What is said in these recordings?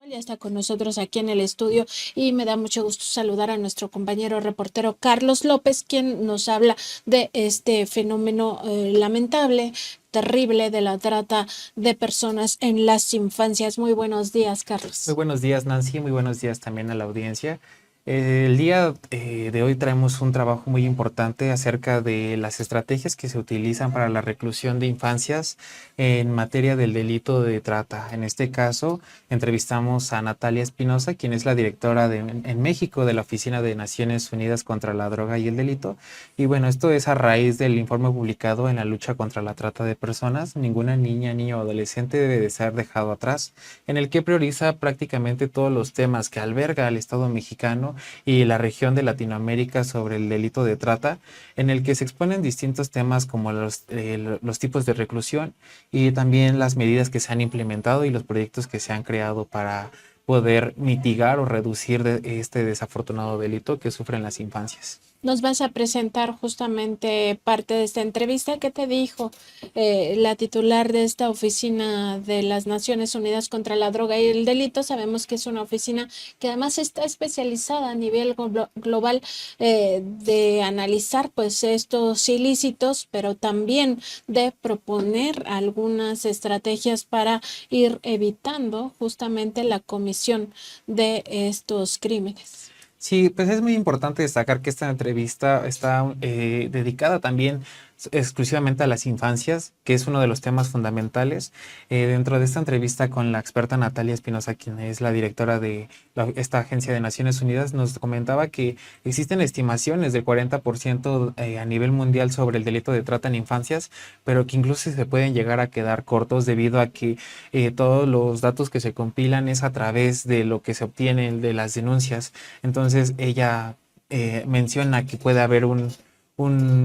Ya está con nosotros aquí en el estudio y me da mucho gusto saludar a nuestro compañero reportero Carlos López, quien nos habla de este fenómeno lamentable, terrible de la trata de personas en las infancias. Muy buenos días, Muy Carlos. buenos días, Nancy. Muy buenos días también a la audiencia. El día de hoy traemos un trabajo muy importante acerca de las estrategias que se utilizan para la reclusión de infancias en materia del delito de trata. En este caso, entrevistamos a Natalia Espinosa, quien es la directora en México de la Oficina de Naciones Unidas contra la Droga y el Delito. Y bueno, esto es a raíz del informe publicado en la lucha contra la trata de personas. Ninguna niña, niño o adolescente debe de ser dejado atrás, en el que prioriza prácticamente todos los temas que alberga el Estado mexicano y la región de Latinoamérica sobre el delito de trata, en el que se exponen distintos temas como los tipos de reclusión y también las medidas que se han implementado y los proyectos que se han creado para poder mitigar o reducir este desafortunado delito que sufren las infancias. Nos vas a presentar justamente parte de esta entrevista. ¿Qué te dijo la titular de esta oficina de las Naciones Unidas contra la Droga y el Delito? Sabemos que es una oficina que además está especializada a nivel global de analizar pues estos ilícitos, pero también de proponer algunas estrategias para ir evitando justamente la comisión de estos crímenes. Sí, pues es muy importante destacar que esta entrevista está dedicada también exclusivamente a las infancias, que es uno de los temas fundamentales. Dentro de esta entrevista con la experta Natalia Espinosa, quien es la directora de esta agencia de Naciones Unidas, nos comentaba que existen estimaciones del 40% a nivel mundial sobre el delito de trata en infancias, pero que incluso se pueden llegar a quedar cortos debido a que todos los datos que se compilan es a través de lo que se obtiene de las denuncias. Entonces ella menciona que puede haber un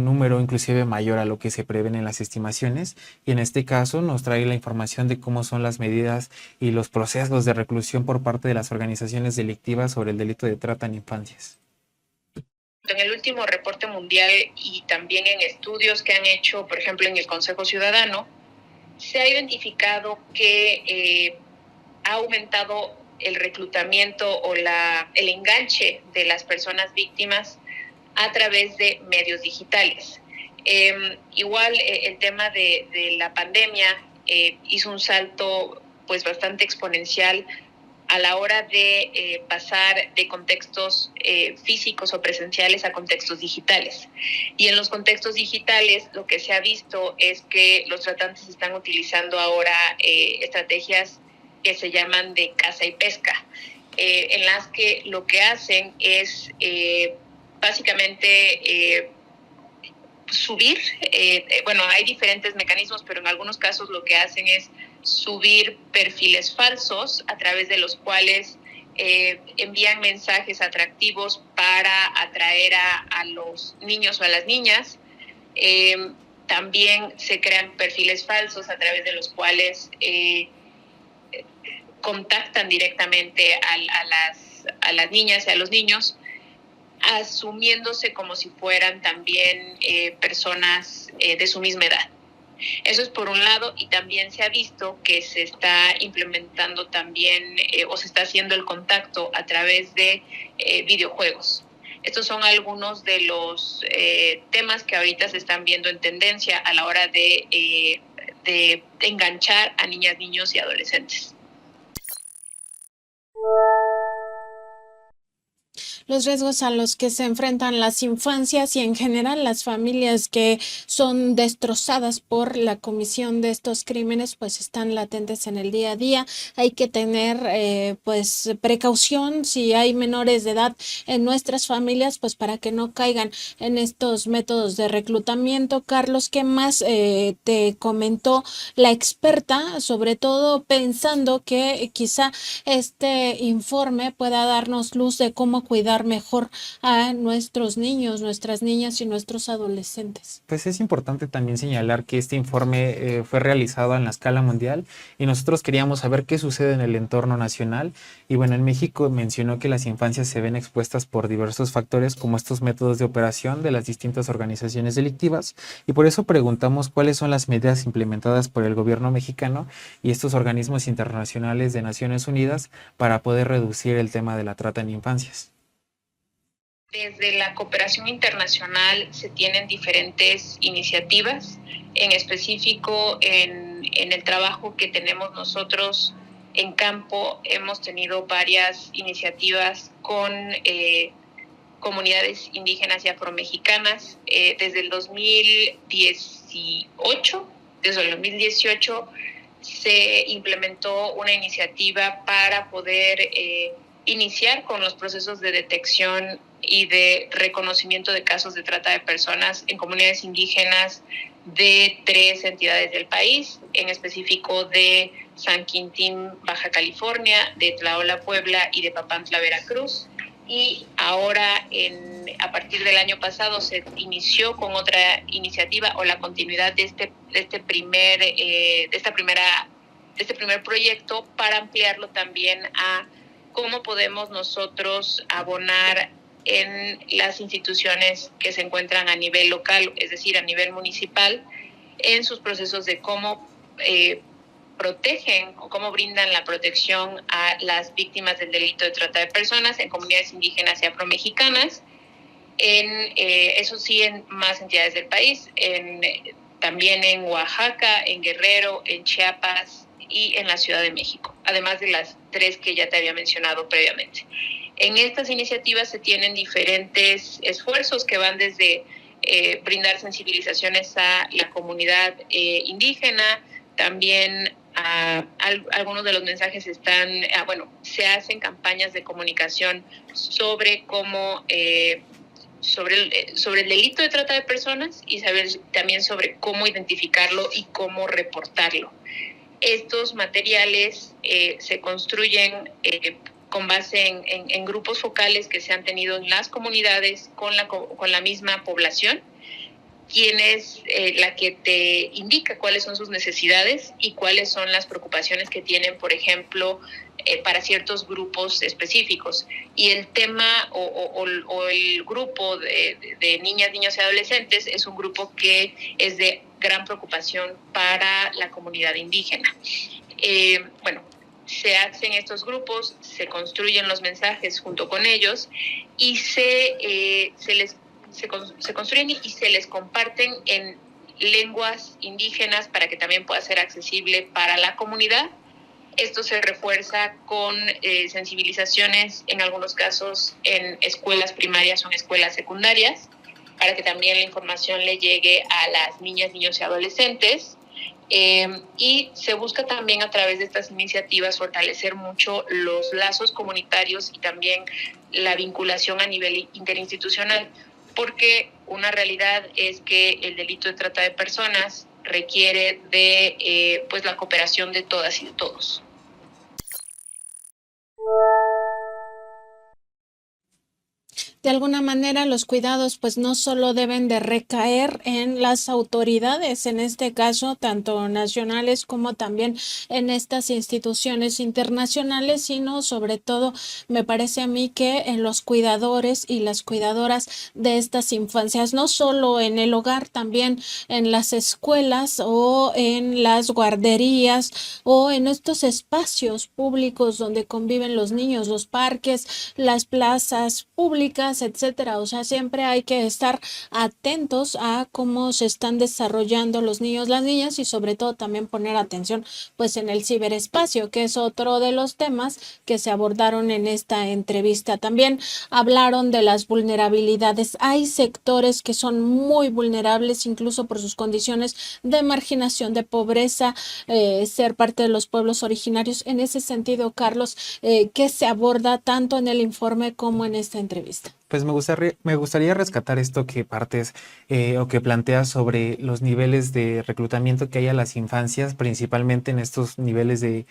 número inclusive mayor a lo que se prevén en las estimaciones, y en este caso nos trae la información de cómo son las medidas y los procesos de reclusión por parte de las organizaciones delictivas sobre el delito de trata en infancias. En el último reporte mundial y también en estudios que han hecho, por ejemplo, en el Consejo Ciudadano, se ha identificado que ha aumentado el reclutamiento o el enganche de las personas víctimas a través de medios digitales. Igual el tema de la pandemia hizo un salto pues bastante exponencial a la hora de pasar de contextos físicos o presenciales a contextos digitales. Y en los contextos digitales lo que se ha visto es que los tratantes están utilizando ahora estrategias que se llaman de caza y pesca, en las que lo que hacen es básicamente subir, bueno, hay diferentes mecanismos, pero en algunos casos lo que hacen es subir perfiles falsos a través de los cuales envían mensajes atractivos para atraer a los niños o a las niñas. También se crean perfiles falsos a través de los cuales contactan directamente a las niñas y a los niños, asumiéndose como si fueran también personas de su misma edad. Eso es por un lado, y también se ha visto que se está implementando también o se está haciendo el contacto a través de videojuegos. Estos son algunos de los temas que ahorita se están viendo en tendencia a la hora de enganchar a niñas, niños y adolescentes. Los riesgos a los que se enfrentan las infancias y en general las familias que son destrozadas por la comisión de estos crímenes pues están latentes en el día a día. Hay que tener pues precaución si hay menores de edad en nuestras familias pues para que no caigan en estos métodos de reclutamiento. Carlos, ¿qué más te comentó la experta? Sobre todo pensando que quizá este informe pueda darnos luz de cómo cuidar cuidar mejor a nuestros niños, nuestras niñas y nuestros adolescentes? Pues es importante también señalar que este informe fue realizado en la escala mundial y nosotros queríamos saber qué sucede en el entorno nacional. Y bueno, en México mencionó que las infancias se ven expuestas por diversos factores como estos métodos de operación de las distintas organizaciones delictivas, y por eso preguntamos cuáles son las medidas implementadas por el gobierno mexicano y estos organismos internacionales de Naciones Unidas para poder reducir el tema de la trata en infancias. Desde la cooperación internacional se tienen diferentes iniciativas, en específico en el trabajo que tenemos nosotros en campo hemos tenido varias iniciativas con comunidades indígenas y afromexicanas. Desde el 2018 se implementó una iniciativa para poder iniciar con los procesos de detección y de reconocimiento de casos de trata de personas en comunidades indígenas de 3 entidades del país, en específico de San Quintín, Baja California, de Tlaola, Puebla y de Papantla, Veracruz. Y ahora, a partir del año pasado, se inició con otra iniciativa o la continuidad de este primer proyecto para ampliarlo también a cómo podemos nosotros abonar en las instituciones que se encuentran a nivel local, es decir, a nivel municipal, en sus procesos de cómo protegen o cómo brindan la protección a las víctimas del delito de trata de personas en comunidades indígenas y afromexicanas, eso sí, en más entidades del país, también en Oaxaca, en Guerrero, en Chiapas y en la Ciudad de México, además de las 3 que ya te había mencionado previamente. En estas iniciativas se tienen diferentes esfuerzos que van desde brindar sensibilizaciones a la comunidad indígena, también algunos de los mensajes se hacen campañas de comunicación sobre cómo sobre el delito de trata de personas y saber también sobre cómo identificarlo y cómo reportarlo. Estos materiales se construyen con base en grupos focales que se han tenido en las comunidades con la misma población, quien es la que te indica cuáles son sus necesidades y cuáles son las preocupaciones que tienen, por ejemplo, para ciertos grupos específicos. Y el tema o el grupo de niñas, niños y adolescentes es un grupo que es de gran preocupación para la comunidad indígena. Se hacen estos grupos, se construyen los mensajes junto con ellos y se construyen y se les comparten en lenguas indígenas para que también pueda ser accesible para la comunidad. Esto se refuerza con sensibilizaciones, en algunos casos en escuelas primarias o en escuelas secundarias, para que también la información le llegue a las niñas, niños y adolescentes. Y se busca también a través de estas iniciativas fortalecer mucho los lazos comunitarios y también la vinculación a nivel interinstitucional, porque una realidad es que el delito de trata de personas requiere de la cooperación de todas y de todos. De alguna manera los cuidados pues no solo deben de recaer en las autoridades, en este caso tanto nacionales como también en estas instituciones internacionales, sino sobre todo me parece a mí que en los cuidadores y las cuidadoras de estas infancias, no solo en el hogar, también en las escuelas o en las guarderías o en estos espacios públicos donde conviven los niños, los parques, las plazas públicas, etcétera. O sea, siempre hay que estar atentos a cómo se están desarrollando los niños, las niñas y sobre todo también poner atención pues en el ciberespacio, que es otro de los temas que se abordaron en esta entrevista. También hablaron de las vulnerabilidades. Hay sectores que son muy vulnerables incluso por sus condiciones de marginación, de pobreza, ser parte de los pueblos originarios. En ese sentido, Carlos, ¿qué se aborda tanto en el informe como en esta entrevista? Pues me gustaría rescatar esto que partes o que planteas sobre los niveles de reclutamiento que hay a las infancias, principalmente en estos niveles de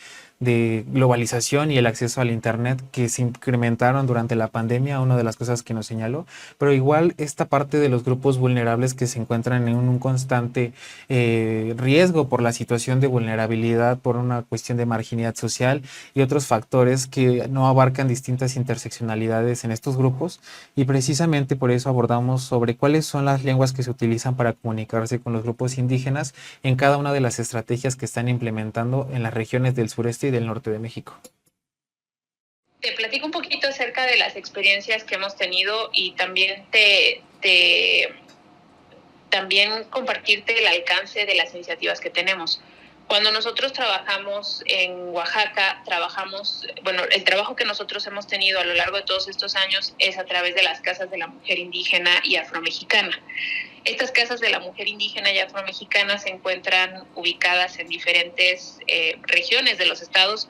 globalización y el acceso al Internet que se incrementaron durante la pandemia, una de las cosas que nos señaló, pero igual esta parte de los grupos vulnerables que se encuentran en un constante riesgo por la situación de vulnerabilidad, por una cuestión de marginalidad social y otros factores que no abarcan distintas interseccionalidades en estos grupos y precisamente por eso abordamos sobre cuáles son las lenguas que se utilizan para comunicarse con los grupos indígenas en cada una de las estrategias que están implementando en las regiones del sureste y del norte de México. Te platico un poquito acerca de las experiencias que hemos tenido y también también compartirte el alcance de las iniciativas que tenemos. Cuando nosotros trabajamos en Oaxaca, el trabajo que nosotros hemos tenido a lo largo de todos estos años es a través de las casas de la mujer indígena y afromexicana. Estas casas de la mujer indígena y afromexicana se encuentran ubicadas en diferentes regiones de los estados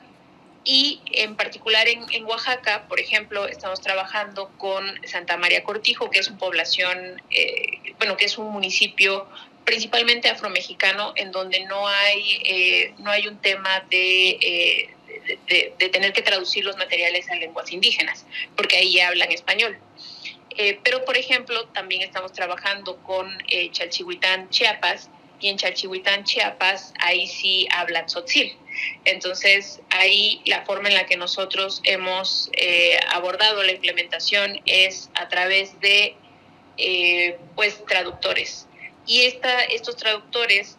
y en particular en Oaxaca, por ejemplo, estamos trabajando con Santa María Cortijo, que es una población, que es un municipio principalmente afromexicano, en donde no hay un tema de tener que traducir los materiales a lenguas indígenas, porque ahí ya hablan español. Pero, por ejemplo, también estamos trabajando con Chalchihuitán, Chiapas, y en Chalchihuitán, Chiapas, ahí sí hablan tzotzil. Entonces, ahí la forma en la que nosotros hemos abordado la implementación es a través de traductores. Y estos traductores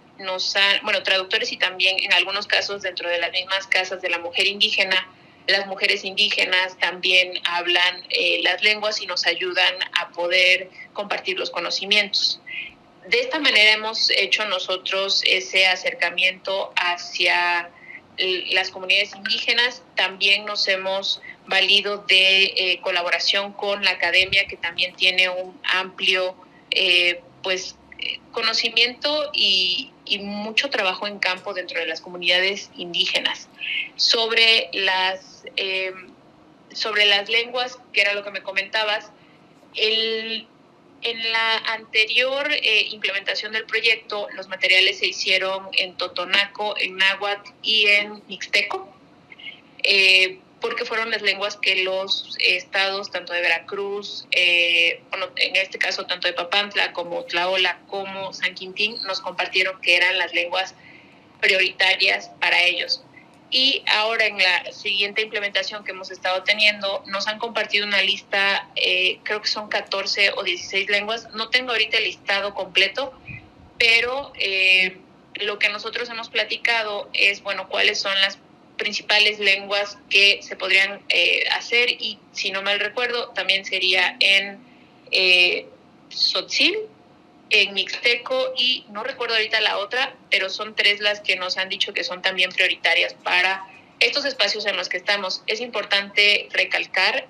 traductores y también en algunos casos dentro de las mismas casas de la mujer indígena, las mujeres indígenas también hablan las lenguas y nos ayudan a poder compartir los conocimientos. De esta manera hemos hecho nosotros ese acercamiento hacia las comunidades indígenas. También nos hemos valido de colaboración con la academia, que también tiene un amplio conocimiento y mucho trabajo en campo dentro de las comunidades indígenas sobre las lenguas, que era lo que me comentabas. En la anterior implementación del proyecto, los materiales se hicieron en totonaco, en náhuatl y en mixteco, porque fueron las lenguas que los estados, tanto de Veracruz, en este caso tanto de Papantla como Tlaola como San Quintín, nos compartieron que eran las lenguas prioritarias para ellos. Y ahora en la siguiente implementación que hemos estado teniendo, nos han compartido una lista, creo que son 14 o 16 lenguas. No tengo ahorita el listado completo, pero lo que nosotros hemos platicado es, cuáles son las principales lenguas que se podrían hacer, y si no mal recuerdo, también sería en tzotzil, en mixteco, y no recuerdo ahorita la otra, pero son 3 las que nos han dicho que son también prioritarias para estos espacios en los que estamos. Es importante recalcar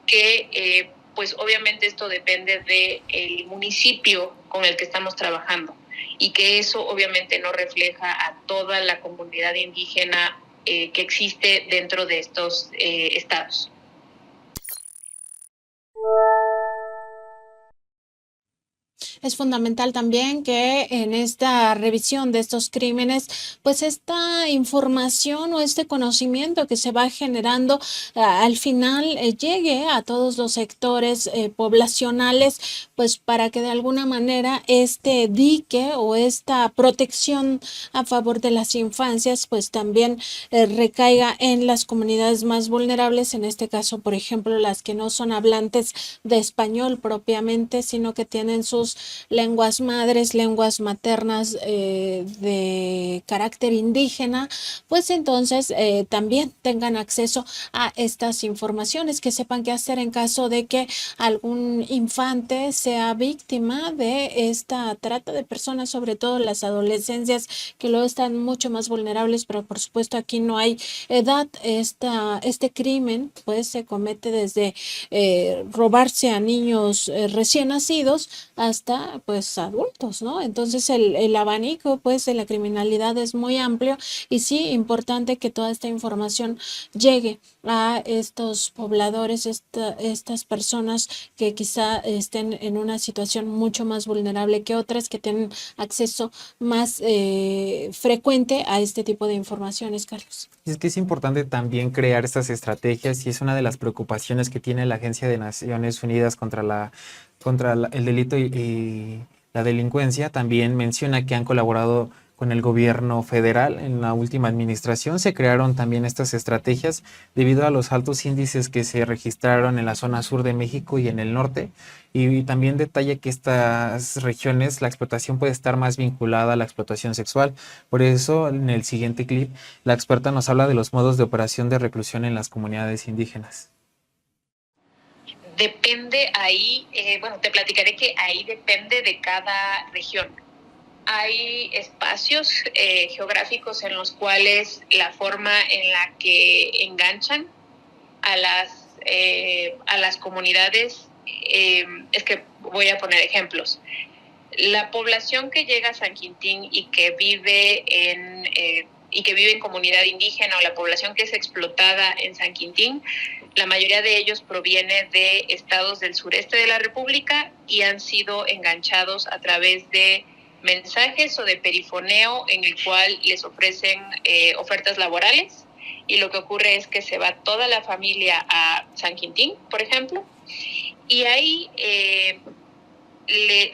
que obviamente esto depende del municipio con el que estamos trabajando, y que eso obviamente no refleja a toda la comunidad indígena que existe dentro de estos estados. Es fundamental también que en esta revisión de estos crímenes, pues esta información o este conocimiento que se va generando al final llegue a todos los sectores poblacionales, pues para que de alguna manera este dique o esta protección a favor de las infancias, pues también recaiga en las comunidades más vulnerables, en este caso, por ejemplo, las que no son hablantes de español propiamente, sino que tienen sus lenguas madres, lenguas maternas de carácter indígena, pues entonces también tengan acceso a estas informaciones, que sepan qué hacer en caso de que algún infante sea víctima de esta trata de personas, sobre todo las adolescencias, que luego están mucho más vulnerables, pero por supuesto aquí no hay edad. Este crimen pues se comete desde robarse a niños recién nacidos hasta hasta pues adultos, ¿no? Entonces el abanico pues de la criminalidad es muy amplio y sí, importante que toda esta información llegue a estos pobladores, estas personas que quizá estén en una situación mucho más vulnerable que otras, que tienen acceso más frecuente a este tipo de informaciones, Carlos. Y es que es importante también crear estas estrategias y es una de las preocupaciones que tiene la Agencia de Naciones Unidas contra el delito y la delincuencia. También menciona que han colaborado con el gobierno federal en la última administración. Se crearon también estas estrategias debido a los altos índices que se registraron en la zona sur de México y en el norte. Y también detalla que estas regiones la explotación puede estar más vinculada a la explotación sexual. Por eso, en el siguiente clip, la experta nos habla de los modos de operación de reclusión en las comunidades indígenas. Depende ahí, bueno, te platicaré que ahí depende de cada región. Hay espacios geográficos en los cuales la forma en la que enganchan a las comunidades, es que voy a poner ejemplos. La población que llega a San Quintín y que vive en comunidad indígena, o la población que es explotada en San Quintín, la mayoría de ellos proviene de estados del sureste de la República y han sido enganchados a través de mensajes o de perifoneo en el cual les ofrecen ofertas laborales, y lo que ocurre es que se va toda la familia a San Quintín, por ejemplo, y ahí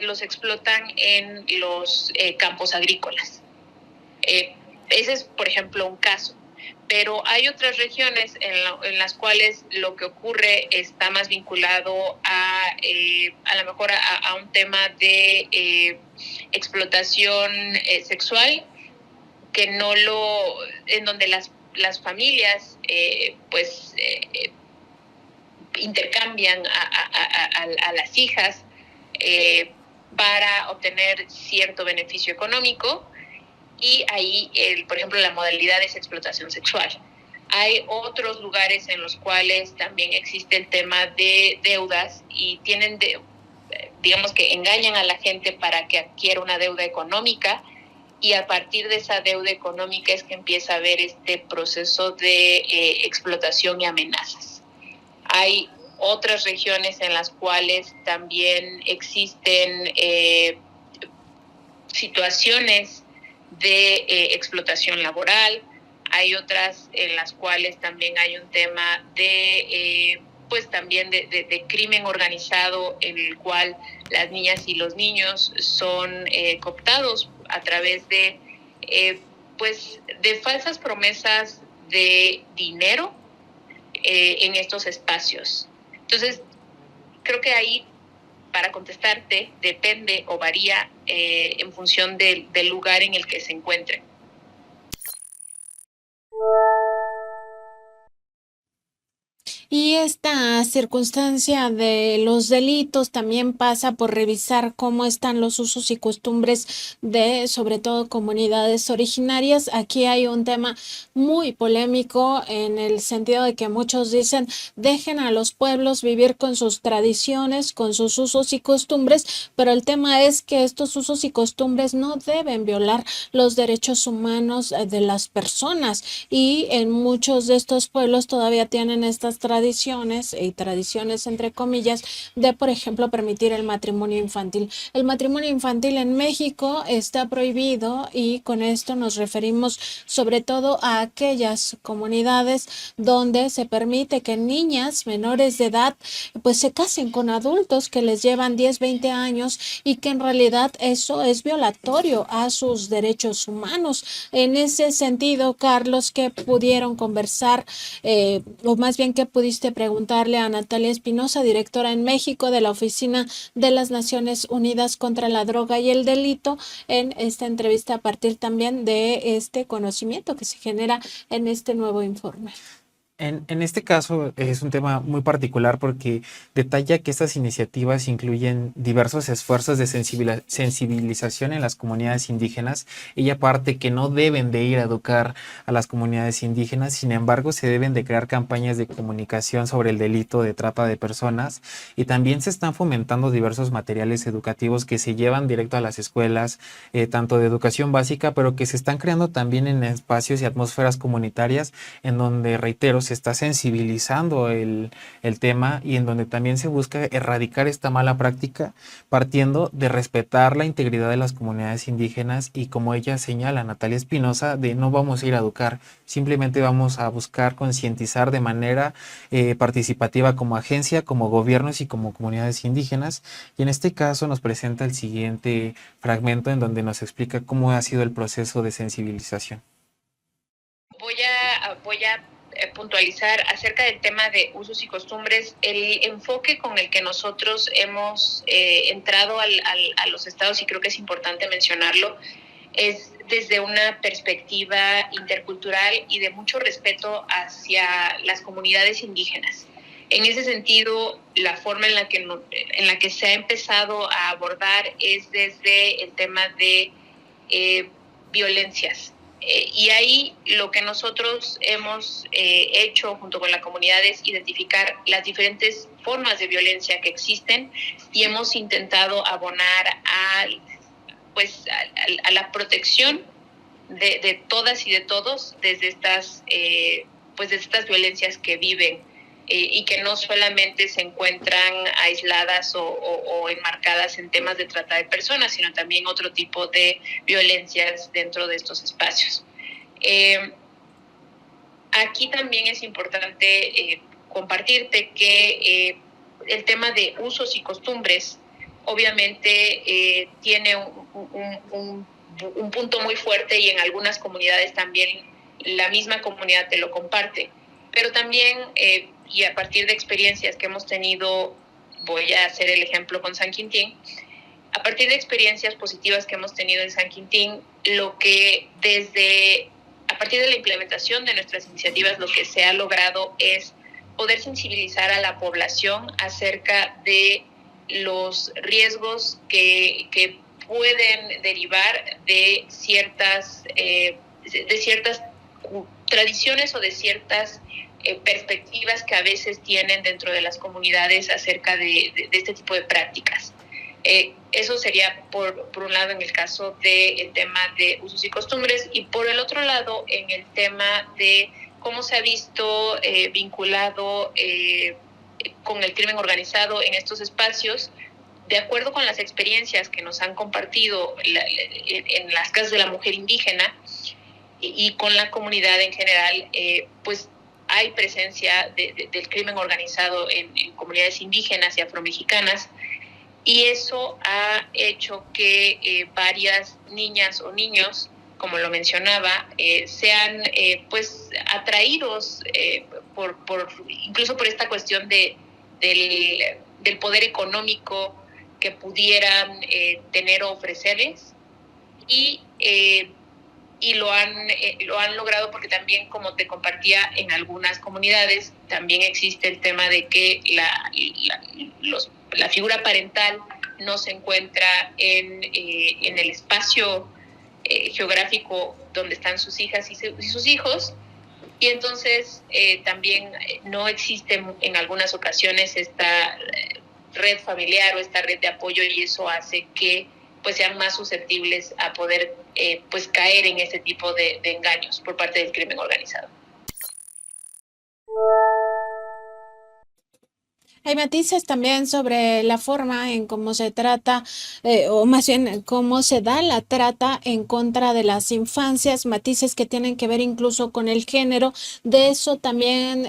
los explotan en los campos agrícolas. Ese es, por ejemplo, un caso. Pero hay otras regiones en las cuales lo que ocurre está más vinculado a lo mejor a un tema de explotación sexual, que en donde las familias intercambian a las hijas para obtener cierto beneficio económico, y ahí, por ejemplo, la modalidad es explotación sexual. Hay otros lugares en los cuales también existe el tema de deudas y digamos que engañan a la gente para que adquiera una deuda económica, y a partir de esa deuda económica es que empieza a haber este proceso de explotación y amenazas. Hay otras regiones en las cuales también existen situaciones de explotación laboral. Hay otras en las cuales también hay un tema de también de crimen organizado, en el cual las niñas y los niños son cooptados a través de falsas promesas de dinero en estos espacios. Entonces, creo que ahí, para contestarte, depende o varía en función del lugar en el que se encuentren. Y esta circunstancia de los delitos también pasa por revisar cómo están los usos y costumbres de, sobre todo, comunidades originarias. Aquí hay un tema muy polémico en el sentido de que muchos dicen: dejen a los pueblos vivir con sus tradiciones, con sus usos y costumbres, pero el tema es que estos usos y costumbres no deben violar los derechos humanos de las personas, y en muchos de estos pueblos todavía tienen estas tradiciones entre comillas, de, por ejemplo, permitir el matrimonio infantil. El matrimonio infantil en México está prohibido, y con esto nos referimos sobre todo a aquellas comunidades donde se permite que niñas menores de edad pues se casen con adultos que les llevan 10, 20 años, y que en realidad eso es violatorio a sus derechos humanos. En ese sentido, Carlos, ¿qué pudieron conversar o más bien qué pudiste preguntarle a Natalia Espinosa, directora en México de la Oficina de las Naciones Unidas contra la Droga y el Delito, en esta entrevista, a partir también de este conocimiento que se genera en este nuevo informe? En este caso es un tema muy particular porque detalla que estas iniciativas incluyen diversos esfuerzos de sensibilización en las comunidades indígenas. Ella parte que no deben de ir a educar a las comunidades indígenas, sin embargo se deben de crear campañas de comunicación sobre el delito de trata de personas y también se están fomentando diversos materiales educativos que se llevan directo a las escuelas, tanto de educación básica, pero que se están creando también en espacios y atmósferas comunitarias en donde, reitero, se está sensibilizando el tema y en donde también se busca erradicar esta mala práctica partiendo de respetar la integridad de las comunidades indígenas y como ella señala, Natalia Espinosa, de no vamos a ir a educar, simplemente vamos a buscar concientizar de manera participativa como agencia, como gobiernos y como comunidades indígenas. Y en este caso nos presenta el siguiente fragmento en donde nos explica cómo ha sido el proceso de sensibilización. Voy a puntualizar acerca del tema de usos y costumbres. El enfoque con el que nosotros hemos entrado a los estados, y creo que es importante mencionarlo, es desde una perspectiva intercultural y de mucho respeto hacia las comunidades indígenas. En ese sentido, la forma en la que se ha empezado a abordar es desde el tema de violencias. Y ahí lo que nosotros hemos hecho junto con la comunidad es identificar las diferentes formas de violencia que existen y hemos intentado abonar a la protección de todas y de todos desde estas violencias que viven y que no solamente se encuentran aisladas o enmarcadas en temas de trata de personas, sino también otro tipo de violencias dentro de estos espacios. Aquí también es importante compartirte que el tema de usos y costumbres obviamente tiene un punto muy fuerte y en algunas comunidades también la misma comunidad te lo comparte. Pero también, y a partir de experiencias que hemos tenido, voy a hacer el ejemplo con San Quintín, a partir de experiencias positivas que hemos tenido en San Quintín, a partir de la implementación de nuestras iniciativas, lo que se ha logrado es poder sensibilizar a la población acerca de los riesgos que pueden derivar de ciertas tradiciones o de ciertas perspectivas que a veces tienen dentro de las comunidades acerca de este tipo de prácticas. Eso sería por un lado en el caso del tema de usos y costumbres, y por el otro lado en el tema de cómo se ha visto vinculado con el crimen organizado en estos espacios. De acuerdo con las experiencias que nos han compartido en las casas de la mujer indígena y con la comunidad en general, pues hay presencia del crimen organizado en comunidades indígenas y afromexicanas, y eso ha hecho que varias niñas o niños, como lo mencionaba, sean pues atraídos incluso por esta cuestión del poder económico que pudieran tener o ofrecerles, y lo han logrado porque también, como te compartía, en algunas comunidades también existe el tema de que la figura parental no se encuentra en el espacio geográfico donde están sus hijas y sus hijos, y entonces también no existe en algunas ocasiones esta red familiar o esta red de apoyo, y eso hace que pues sean más susceptibles a poder pues caer en este tipo de engaños por parte del crimen organizado. Hay matices también sobre la forma en cómo se trata, o más bien cómo se da la trata en contra de las infancias, matices que tienen que ver incluso con el género. De eso también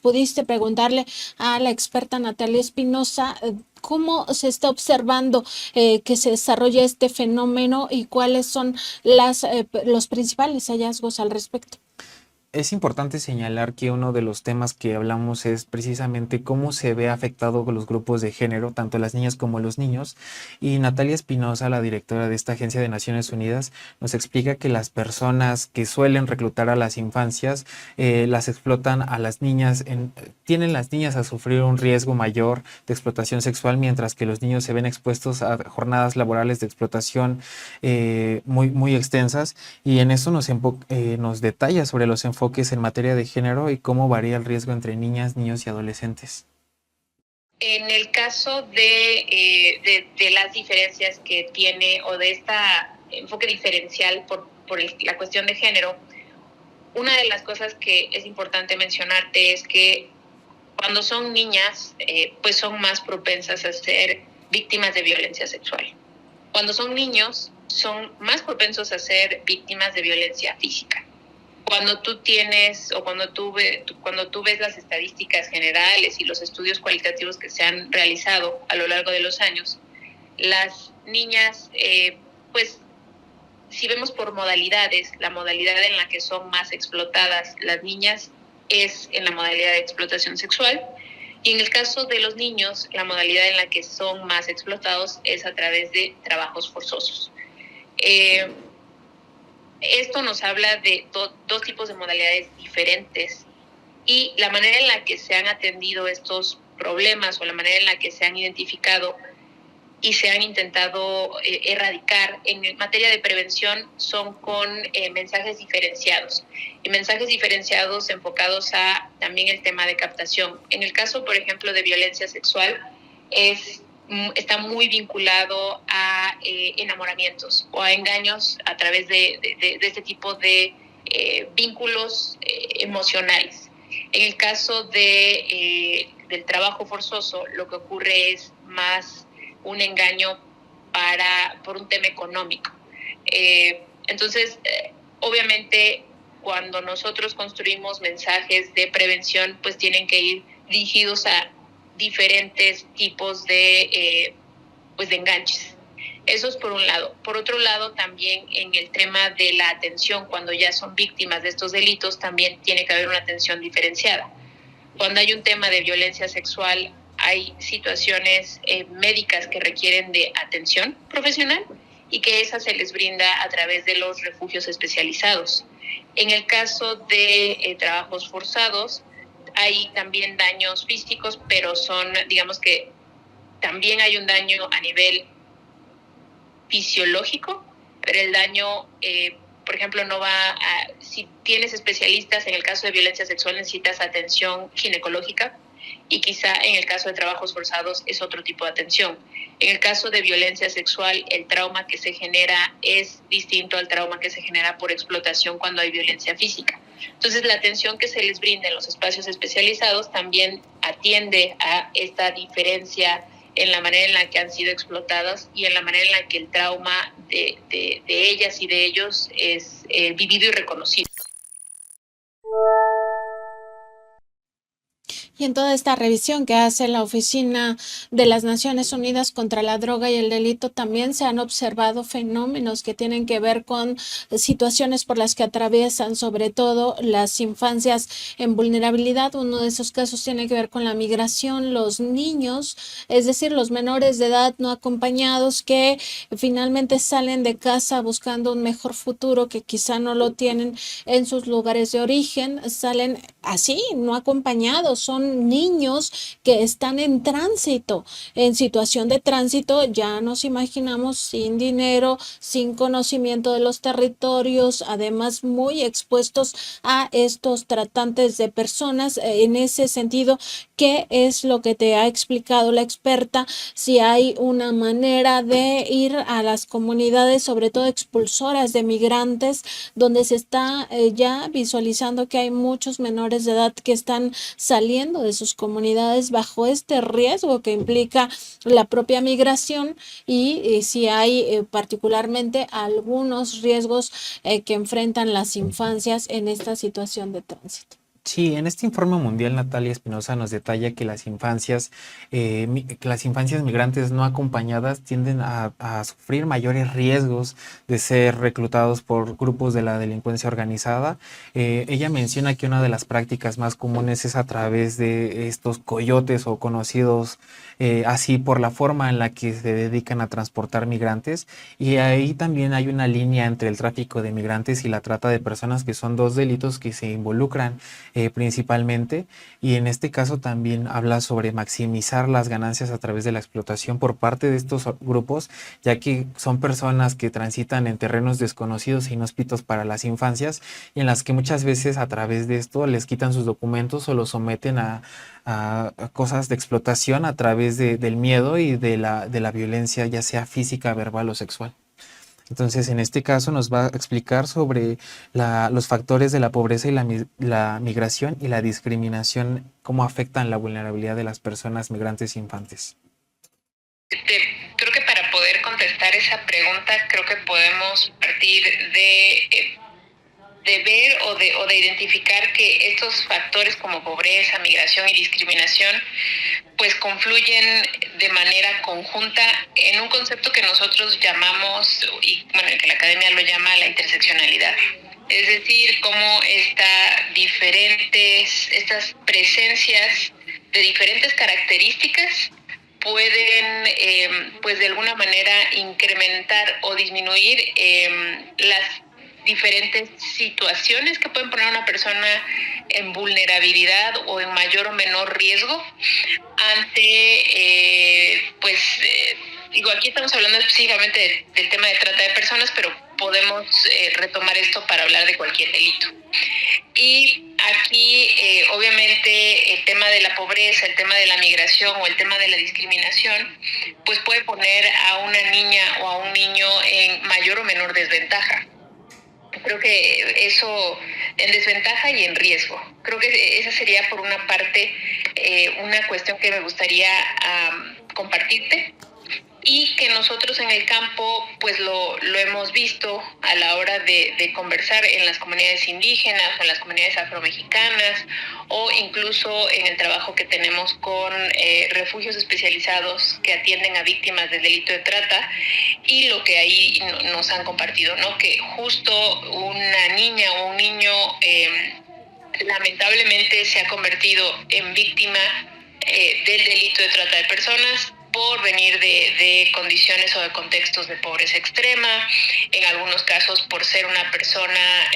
pudiste preguntarle a la experta Natalia Espinosa cómo se está observando que se desarrolla este fenómeno y cuáles son los principales hallazgos al respecto. es importante señalar que uno de los temas que hablamos es precisamente cómo se ve afectado con los grupos de género, tanto las niñas como los niños. Y Natalia Espinosa, la directora de esta agencia de Naciones Unidas, nos explica que las personas que suelen reclutar a las infancias las explotan a las niñas, tienen las niñas a sufrir un riesgo mayor de explotación sexual, mientras que los niños se ven expuestos a jornadas laborales de explotación muy extensas. Y en eso nos detalla sobre los enfoques en materia de género y cómo varía el riesgo entre niñas, niños y adolescentes. En el caso de las diferencias que tiene o de este enfoque diferencial la cuestión de género, una de las cosas que es importante mencionarte es que cuando son niñas, pues son más propensas a ser víctimas de violencia sexual. Cuando son niños, son más propensos a ser víctimas de violencia física. Cuando tú ves las estadísticas generales y los estudios cualitativos que se han realizado a lo largo de los años, las niñas, pues si vemos por modalidades, la modalidad en la que son más explotadas las niñas es en la modalidad de explotación sexual, y en el caso de los niños, la modalidad en la que son más explotados es a través de trabajos forzosos. Esto nos habla de dos tipos de modalidades diferentes, y la manera en la que se han atendido estos problemas o la manera en la que se han identificado y se han intentado erradicar en materia de prevención son con mensajes diferenciados, y mensajes diferenciados enfocados a también el tema de captación. En el caso, por ejemplo, de violencia sexual, está muy vinculado a enamoramientos o a engaños a través de este tipo de vínculos emocionales. En el caso del trabajo forzoso, lo que ocurre es más un engaño por un tema económico. Entonces, obviamente, cuando nosotros construimos mensajes de prevención, pues tienen que ir dirigidos a diferentes tipos de enganches. Eso es por un lado. Por otro lado, también en el tema de la atención, cuando ya son víctimas de estos delitos, también tiene que haber una atención diferenciada. Cuando hay un tema de violencia sexual, hay situaciones médicas que requieren de atención profesional y que esa se les brinda a través de los refugios especializados. En el caso de trabajos forzados, hay también daños físicos, pero digamos que también hay un daño a nivel fisiológico, pero el daño, por ejemplo, si tienes especialistas, en el caso de violencia sexual necesitas atención ginecológica, y quizá en el caso de trabajos forzados es otro tipo de atención. En el caso de violencia sexual, el trauma que se genera es distinto al trauma que se genera por explotación cuando hay violencia física. Entonces, la atención que se les brinda en los espacios especializados también atiende a esta diferencia en la manera en la que han sido explotadas y en la manera en la que el trauma de ellas y de ellos es vivido y reconocido. Y en toda esta revisión que hace la Oficina de las Naciones Unidas contra la Droga y el Delito, también se han observado fenómenos que tienen que ver con situaciones por las que atraviesan sobre todo las infancias en vulnerabilidad. Uno de esos casos tiene que ver con la migración, los niños, es decir, los menores de edad no acompañados que finalmente salen de casa buscando un mejor futuro que quizá no lo tienen en sus lugares de origen, salen así, no acompañados, son niños que están en tránsito, en situación de tránsito, ya nos imaginamos, sin dinero, sin conocimiento de los territorios, además muy expuestos a estos tratantes de personas. En ese sentido, ¿qué es lo que te ha explicado la experta? Si hay una manera de ir a las comunidades, sobre todo expulsoras de migrantes, donde se está ya visualizando que hay muchos menores de edad que están saliendo de sus comunidades bajo este riesgo que implica la propia migración, y si hay particularmente algunos riesgos que enfrentan las infancias en esta situación de tránsito. Sí, en este informe mundial Natalia Espinosa nos detalla que que las infancias migrantes no acompañadas tienden a sufrir mayores riesgos de ser reclutados por grupos de la delincuencia organizada. Ella menciona que una de las prácticas más comunes es a través de estos coyotes o conocidos así por la forma en la que se dedican a transportar migrantes. Y ahí también hay una línea entre el tráfico de migrantes y la trata de personas, que son dos delitos que se involucran principalmente, y en este caso también habla sobre maximizar las ganancias a través de la explotación por parte de estos grupos, ya que son personas que transitan en terrenos desconocidos e inhóspitos para las infancias, y en las que muchas veces a través de esto les quitan sus documentos o los someten a cosas de explotación a través del miedo y de la violencia, ya sea física, verbal o sexual. Entonces, en este caso nos va a explicar sobre los factores de la pobreza y la migración y la discriminación, cómo afectan la vulnerabilidad de las personas migrantes infantes. Creo que para poder contestar esa pregunta, creo que podemos partir de ver o de identificar que estos factores como pobreza, migración y discriminación pues confluyen de manera conjunta en un concepto que nosotros llamamos, y bueno, que la academia lo llama la interseccionalidad. Es decir, cómo estas presencias de diferentes características pueden, pues de alguna manera, incrementar o disminuir las diferentes situaciones que pueden poner a una persona en vulnerabilidad o en mayor o menor riesgo ante, digo, aquí estamos hablando específicamente del tema de trata de personas, pero podemos retomar esto para hablar de cualquier delito. Y aquí, obviamente, el tema de la pobreza, el tema de la migración o el tema de la discriminación, pues puede poner a una niña o a un niño en mayor o menor desventaja. Creo que eso en desventaja y en riesgo. Creo que esa sería por una parte una cuestión que me gustaría compartirte, y que nosotros en el campo pues lo hemos visto a la hora de conversar en las comunidades indígenas o en las comunidades afromexicanas, o incluso en el trabajo que tenemos con refugios especializados que atienden a víctimas del delito de trata, y lo que ahí nos han compartido, ¿no? Que justo una niña o un niño lamentablemente se ha convertido en víctima del delito de trata de personas por venir de condiciones o de contextos de pobreza extrema, en algunos casos por ser una persona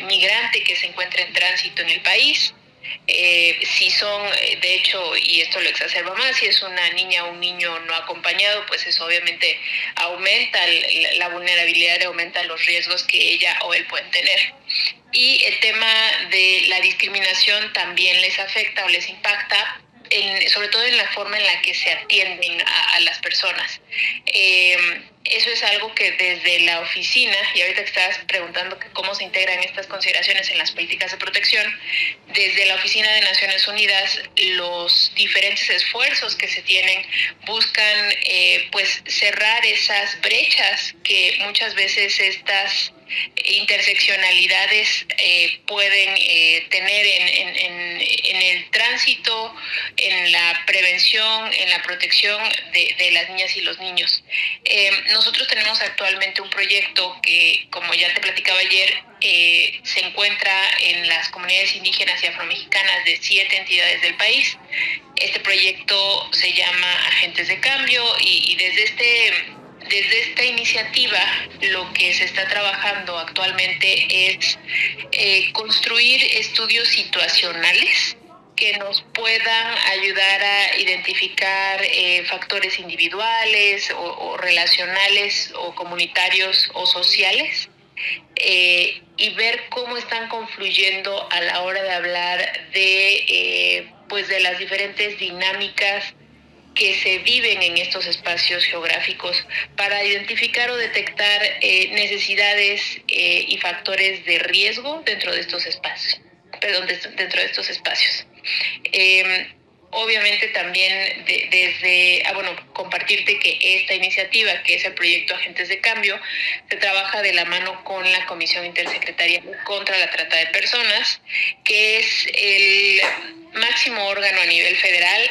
migrante que se encuentra en tránsito en el país. Si son, de hecho, y esto lo exacerba más, si es una niña o un niño no acompañado, pues eso obviamente aumenta la vulnerabilidad, aumenta los riesgos que ella o él pueden tener. Y el tema de la discriminación también les afecta o les impacta, sobre todo en la forma en la que se atienden a las personas. Eso es algo que desde la oficina, y ahorita que estabas preguntando cómo se integran estas consideraciones en las políticas de protección, desde la Oficina de Naciones Unidas, los diferentes esfuerzos que se tienen buscan pues cerrar esas brechas que muchas veces estas interseccionalidades pueden tener en el tránsito, en la prevención, en la protección de las niñas y los niños. Nosotros tenemos actualmente un proyecto que, como ya te platicaba ayer, se encuentra en las comunidades indígenas y afromexicanas de 7 entidades del país. Este proyecto se llama Agentes de Cambio, y desde esta iniciativa lo que se está trabajando actualmente es construir estudios situacionales que nos puedan ayudar a identificar factores individuales o relacionales o comunitarios o sociales, y ver cómo están confluyendo a la hora de hablar pues de las diferentes dinámicas que se viven en estos espacios geográficos, para identificar o detectar necesidades y factores de riesgo dentro de estos espacios. Obviamente también desde, compartirte que esta iniciativa, que es el proyecto Agentes de Cambio, se trabaja de la mano con la Comisión Intersecretarial contra la Trata de Personas, que es el máximo órgano a nivel federal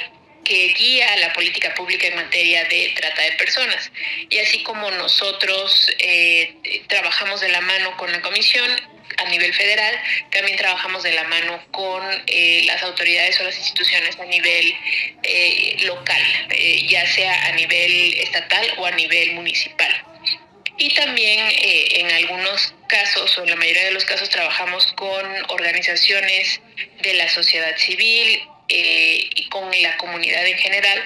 que guía la política pública en materia de trata de personas. Y así como nosotros trabajamos de la mano con la comisión a nivel federal, también trabajamos de la mano con las autoridades o las instituciones a nivel local, ya sea a nivel estatal o a nivel municipal. Y también en algunos casos, o en la mayoría de los casos, trabajamos con organizaciones de la sociedad civil y con la comunidad en general,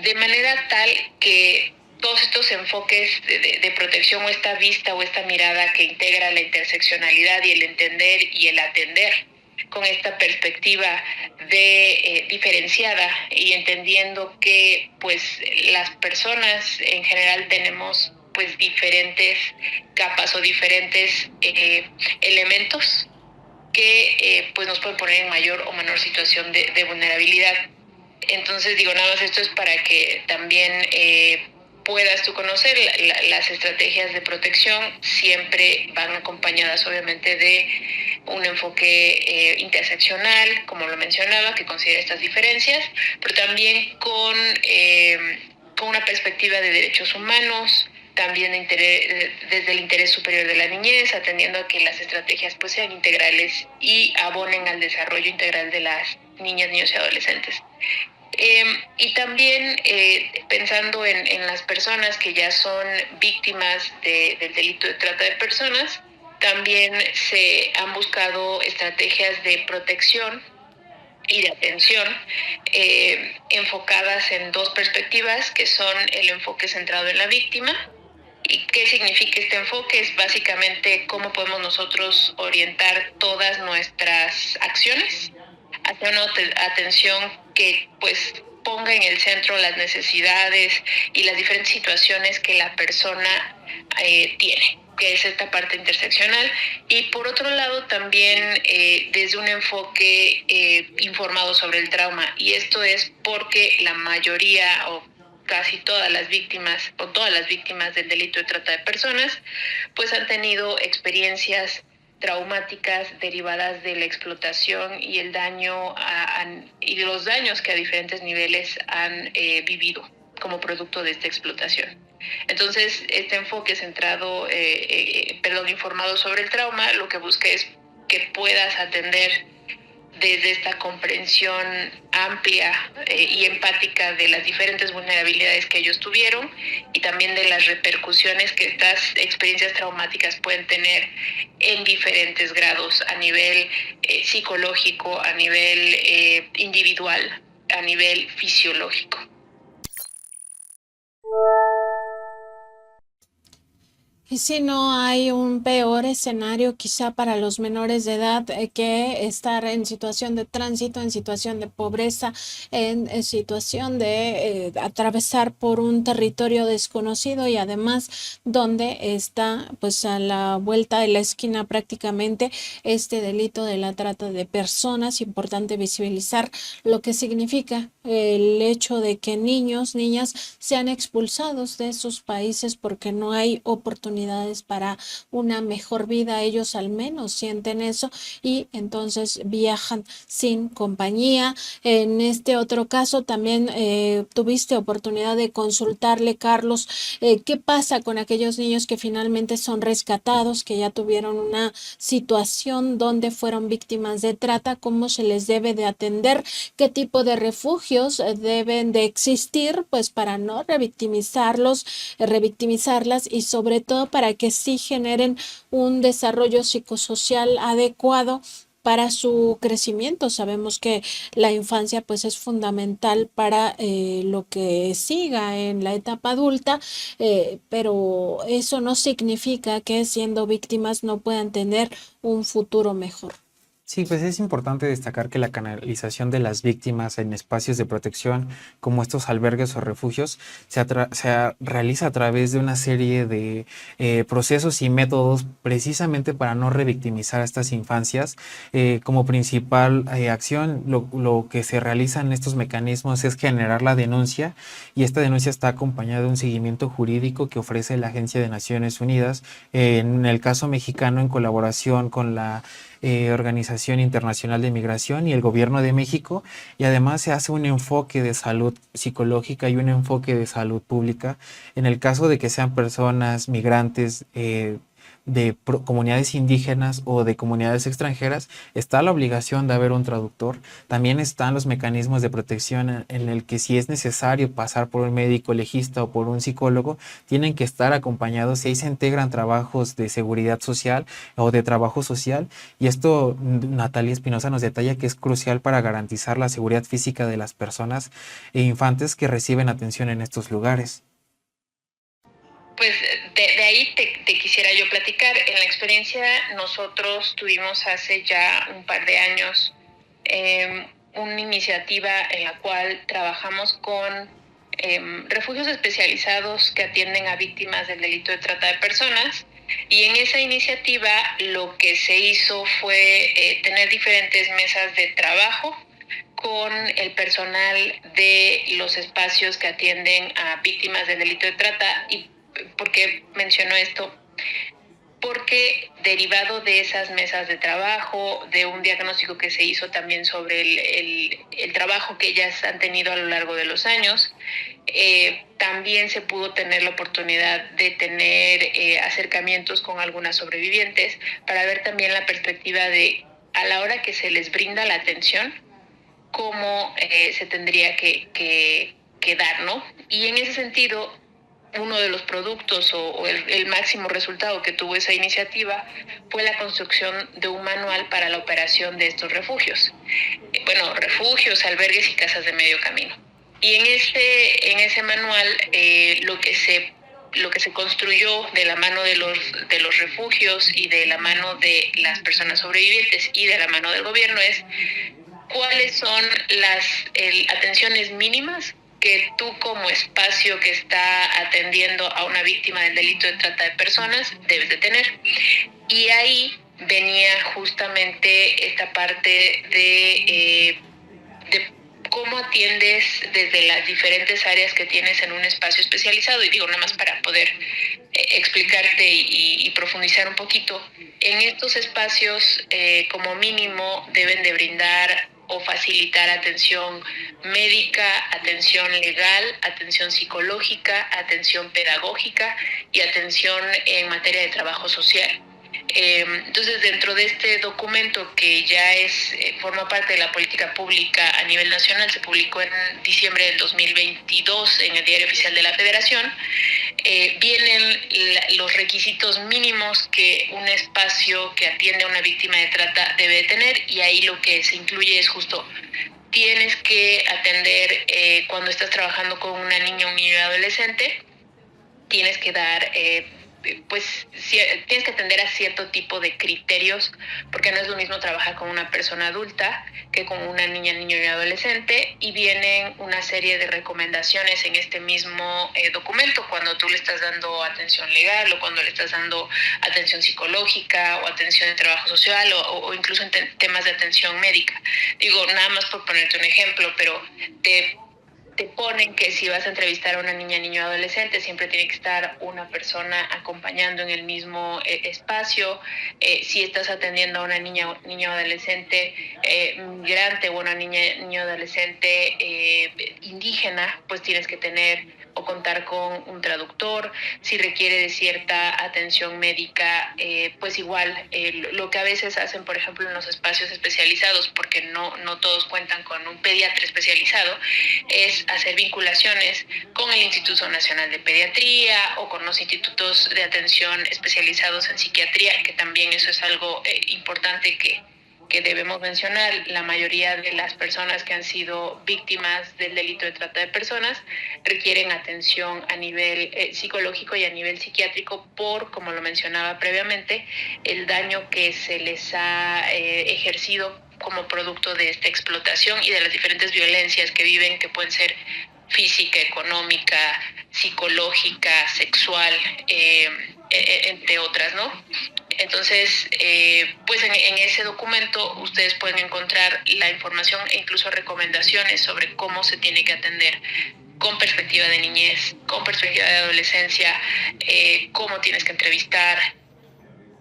de manera tal que todos estos enfoques de protección, o esta vista o esta mirada que integra la interseccionalidad y el entender y el atender con esta perspectiva de diferenciada, y entendiendo que pues las personas en general tenemos pues diferentes capas o diferentes elementos que pues nos pueden poner en mayor o menor situación de vulnerabilidad. Entonces digo, nada más esto es para que también puedas tú conocer las estrategias de protección. Siempre van acompañadas obviamente de un enfoque interseccional, como lo mencionaba, que considera estas diferencias, pero también con una perspectiva de derechos humanos, también desde el interés superior de la niñez, atendiendo a que las estrategias pues sean integrales y abonen al desarrollo integral de las niñas, niños y adolescentes. Y también pensando en las personas que ya son víctimas del delito de trata de personas, también se han buscado estrategias de protección y de atención enfocadas en dos perspectivas, que son el enfoque centrado en la víctima. ¿Y qué significa este enfoque? Es básicamente cómo podemos nosotros orientar todas nuestras acciones hacia una atención que pues ponga en el centro las necesidades y las diferentes situaciones que la persona tiene, que es esta parte interseccional. Y por otro lado también desde un enfoque informado sobre el trauma, y esto es porque la mayoría o casi todas las víctimas del delito de trata de personas pues han tenido experiencias traumáticas derivadas de la explotación y el daño y los daños que a diferentes niveles han vivido como producto de esta explotación. Entonces, este enfoque centrado, informado sobre el trauma, lo que busca es que puedas atender desde esta comprensión amplia y empática de las diferentes vulnerabilidades que ellos tuvieron, y también de las repercusiones que estas experiencias traumáticas pueden tener en diferentes grados, a nivel psicológico, a nivel individual, a nivel fisiológico. Y si no hay un peor escenario quizá para los menores de edad que estar en situación de tránsito, en situación de pobreza, en situación de atravesar por un territorio desconocido, y además donde está pues a la vuelta de la esquina prácticamente este delito de la trata de personas. Importante visibilizar lo que significa el hecho de que niños, niñas sean expulsados de sus países porque no hay oportunidades para una mejor vida. Ellos al menos sienten eso y entonces viajan sin compañía. En este otro caso también tuviste oportunidad de consultarle, Carlos, qué pasa con aquellos niños que finalmente son rescatados, que ya tuvieron una situación donde fueron víctimas de trata, cómo se les debe de atender, qué tipo de refugios deben de existir pues para no revictimizarlas, y sobre todo para que sí generen un desarrollo psicosocial adecuado para su crecimiento. Sabemos que la infancia pues es fundamental para lo que siga en la etapa adulta, pero eso no significa que siendo víctimas no puedan tener un futuro mejor. Sí, pues es importante destacar que la canalización de las víctimas en espacios de protección como estos albergues o refugios realiza a través de una serie de procesos y métodos precisamente para no revictimizar a estas infancias. Como principal acción, lo que se realiza en estos mecanismos es generar la denuncia, y esta denuncia está acompañada de un seguimiento jurídico que ofrece la Agencia de Naciones Unidas, en el caso mexicano en colaboración con la Organización Internacional de Migración y el Gobierno de México, y además se hace un enfoque de salud psicológica y un enfoque de salud pública en el caso de que sean personas migrantes, de comunidades indígenas o de comunidades extranjeras. Está la obligación de haber un traductor. También están los mecanismos de protección en el que, si es necesario pasar por un médico legista o por un psicólogo, tienen que estar acompañados, y ahí se integran trabajos de seguridad social o de trabajo social, y esto Natalia Espinosa nos detalla que es crucial para garantizar la seguridad física de las personas e infantes que reciben atención en estos lugares. Pues de ahí te quisiera yo platicar. En la experiencia, nosotros tuvimos hace ya un par de años una iniciativa en la cual trabajamos con refugios especializados que atienden a víctimas del delito de trata de personas. Y en esa iniciativa lo que se hizo fue tener diferentes mesas de trabajo con el personal de los espacios que atienden a víctimas del delito de trata. ¿Y por qué menciono esto? Porque derivado de esas mesas de trabajo, de un diagnóstico que se hizo también sobre el trabajo que ellas han tenido a lo largo de los años, también se pudo tener la oportunidad de tener acercamientos con algunas sobrevivientes para ver también la perspectiva de, a la hora que se les brinda la atención, cómo se tendría que dar, ¿no? Y en ese sentido, uno de los productos o el máximo resultado que tuvo esa iniciativa fue la construcción de un manual para la operación de estos refugios. Bueno, refugios, albergues y casas de medio camino. Y en ese manual lo que se construyó de la mano de los refugios y de la mano de las personas sobrevivientes y de la mano del gobierno es cuáles son las atenciones mínimas que tú, como espacio que está atendiendo a una víctima del delito de trata de personas, debes de tener. Y ahí venía justamente esta parte de cómo atiendes desde las diferentes áreas que tienes en un espacio especializado. Y digo, nada más para poder explicarte y profundizar un poquito, en estos espacios como mínimo deben de brindar o facilitar atención médica, atención legal, atención psicológica, atención pedagógica y atención en materia de trabajo social. Entonces, dentro de este documento, que ya forma parte de la política pública a nivel nacional, se publicó en diciembre del 2022 en el Diario Oficial de la Federación, vienen los requisitos mínimos que un espacio que atiende a una víctima de trata debe tener, y ahí lo que se incluye es justo: tienes que atender cuando estás trabajando con una niña, un niño y adolescente, tienes que dar pues tienes que atender a cierto tipo de criterios, porque no es lo mismo trabajar con una persona adulta que con una niña, niño y adolescente, y vienen una serie de recomendaciones en este mismo documento cuando tú le estás dando atención legal o cuando le estás dando atención psicológica o atención de trabajo social o incluso en temas de atención médica. Digo, nada más por ponerte un ejemplo, pero te ponen que si vas a entrevistar a una niña, niño o adolescente, siempre tiene que estar una persona acompañando en el mismo espacio. Si estás atendiendo a una niña, niño o adolescente migrante o una niña, niño o adolescente indígena, pues tienes que tener o contar con un traductor. Si requiere de cierta atención médica, pues igual lo que a veces hacen, por ejemplo, en los espacios especializados, porque no todos cuentan con un pediatra especializado, es hacer vinculaciones con el Instituto Nacional de Pediatría o con los institutos de atención especializados en psiquiatría, que también eso es algo importante que debemos mencionar, la mayoría de las personas que han sido víctimas del delito de trata de personas requieren atención a nivel psicológico y a nivel psiquiátrico por, como lo mencionaba previamente, el daño que se les ha ejercido como producto de esta explotación y de las diferentes violencias que viven, que pueden ser física, económica, psicológica, sexual, entre otras, ¿no? Entonces, pues en ese documento ustedes pueden encontrar la información e incluso recomendaciones sobre cómo se tiene que atender con perspectiva de niñez, con perspectiva de adolescencia, cómo tienes que entrevistar,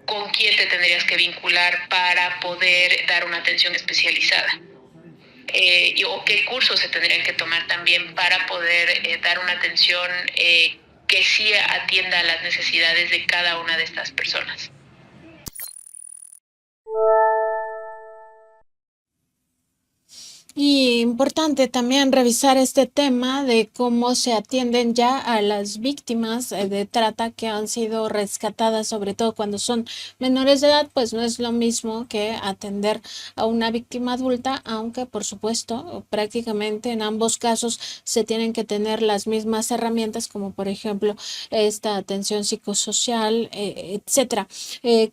con quién te tendrías que vincular para poder dar una atención especializada. O qué cursos se tendrían que tomar también para poder dar una atención que sí atienda a las necesidades de cada una de estas personas. Y importante también revisar este tema de cómo se atienden ya a las víctimas de trata que han sido rescatadas, sobre todo cuando son menores de edad, pues no es lo mismo que atender a una víctima adulta, aunque por supuesto prácticamente en ambos casos se tienen que tener las mismas herramientas, como por ejemplo esta atención psicosocial, etcétera.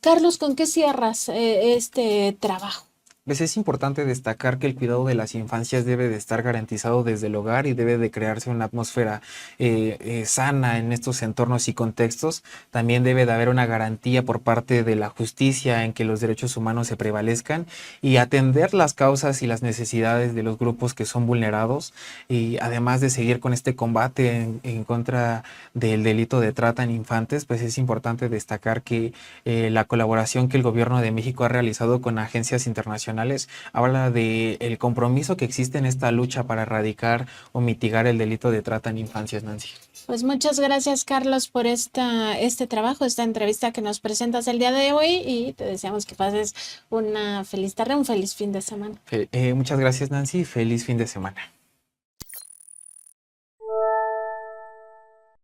Carlos, ¿con qué cierras este trabajo? Pues es importante destacar que el cuidado de las infancias debe de estar garantizado desde el hogar y debe de crearse una atmósfera sana en estos entornos y contextos. También debe de haber una garantía por parte de la justicia en que los derechos humanos se prevalezcan y atender las causas y las necesidades de los grupos que son vulnerados, y además de seguir con este combate en contra del delito de trata en infantes, pues es importante destacar que la colaboración que el gobierno de México ha realizado con agencias internacionales habla de el compromiso que existe en esta lucha para erradicar o mitigar el delito de trata en infancias, Nancy. Pues muchas gracias, Carlos, por este trabajo, esta entrevista que nos presentas el día de hoy, y te deseamos que pases una feliz tarde, un feliz fin de semana. Muchas gracias, Nancy. Feliz fin de semana.